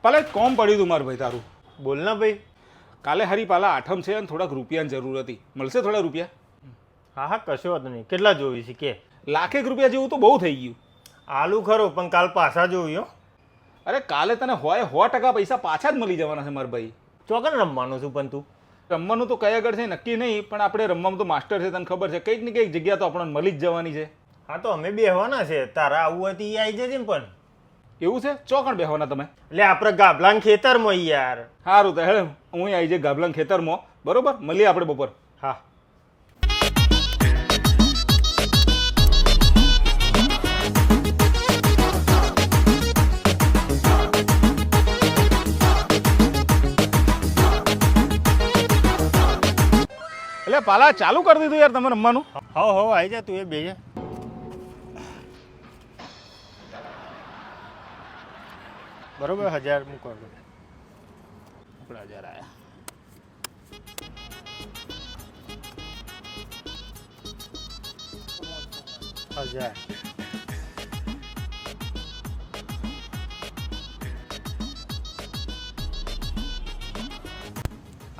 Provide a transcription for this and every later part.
પાલા એક કોમ પડ્યું તું મારું ભાઈ તારું. બોલ ને ભાઈ. કાલે હરી પાલા આઠમ છે અને થોડાક રૂપિયાની જરૂર હતી. મળશે થોડા રૂપિયા? હા હા, કશો વાંધો નહીં. કેટલા જોવી છે કે? લાખેક રૂપિયા જેવું તો બહુ થઈ ગયું. આલુ ખરો, પણ કાલ પાછા જોવી હો. અરે કાલે તને હોય 100% પૈસા પાછા જ મળી જવાના છે મારા ભાઈ. ચોકન રમવાનું છું પણ તું. રમવાનું તો કઈ આગળ છે નક્કી નહીં, પણ આપણે રમવામાં તો માસ્ટર છે, તને ખબર છે. કંઈક ને કંઈક જગ્યા તો આપણને મળી જ જવાની છે. હા તો અમે બેહવાના છે, તારા આવું હોય તો એ આવી જજે ને. પણ એવું છે? ચોકણ બેહવાના તમે? એટલે આપણે ગાભલાન ખેતરમાં યાર. સારું તો હેડે, હું આવી જાય ગાભલાન ખેતરમાં. બરોબર, મળીએ આપણે બપોર. હા. એટલે પાલા ચાલુ કરી દીધું યાર તમે રમવાનું? હો આવી જા તું, એ બે જા. બરોબર, 1000 મૂકો. આપણા 1000 આયા.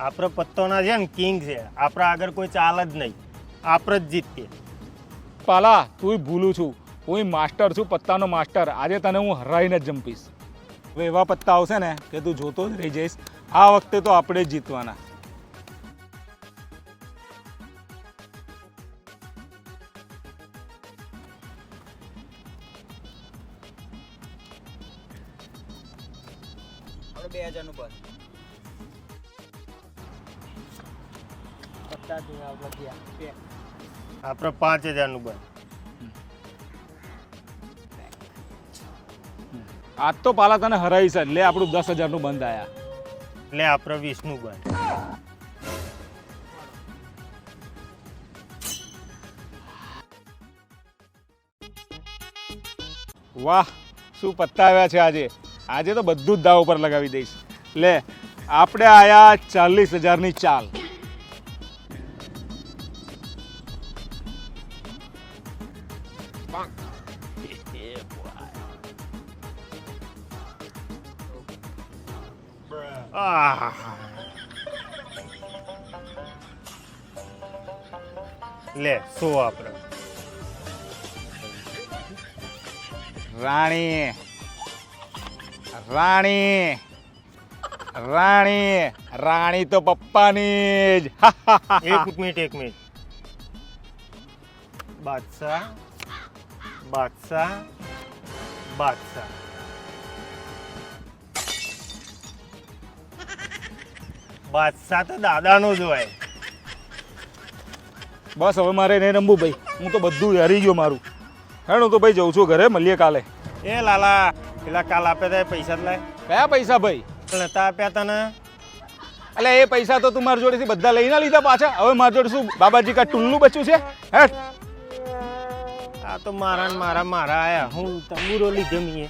આપણે પત્તોના છે ને કિંગ છે, આપણા આગળ કોઈ ચાલ જ નહીં, આપણે જ જીતીએ. પાલા તું ભૂલું છું, હું માસ્ટર છું, પત્તાનો માસ્ટર. આજે તને હું હરાઈને જ જંપીશ. હવે એવા પત્તા આવશે ને કે તું જોતો જ રહી જઈશ. આ વખતે તો આપણે જ જીતવાના. આપણે 2000 નું બસ. 50 નું આ વધ્યા. આપણે 5000 નું બંધ. આજ તો પાલા તને હરાઈ છે. લે આપણું 10,000 નું બંધ આયા. એટલે આપણે 20 નું બંધ. વાહ, શું પત્તા આવ્યા છે આજે. આજે તો બધું જ દાવ ઉપર લગાવી દઈશ. લે આપણે આયા 40,000 ની ચાલ. લે 100 આપણે. રાણી રાણી રાણી રાણી તો પપ્પાની જ. એક મિનિટ. બાદશાહ તો દાદાનો જ હોય. બસ હવે મારે નહીં રમવું ભાઈ. હું તો બધું હારી ગયો મારું. હેડ હું તો ભાઈ જઉં છું ઘરે. મળીએ કાલે. એ લાલા, પેલા કાલ આપ્યા તા પૈસા લાય. કયા પૈસા ભાઈ? નતા આપ્યા તને? એટલે એ પૈસા તો તું મારી જોડેથી બધા લઈને લીધા પાછા. હવે મારી જોડે શું બાબાજી કા ટુલ્લું બચ્યું છે? હેડ. આ તો મારા આયા. હું તંબુરો લીધો મીએ.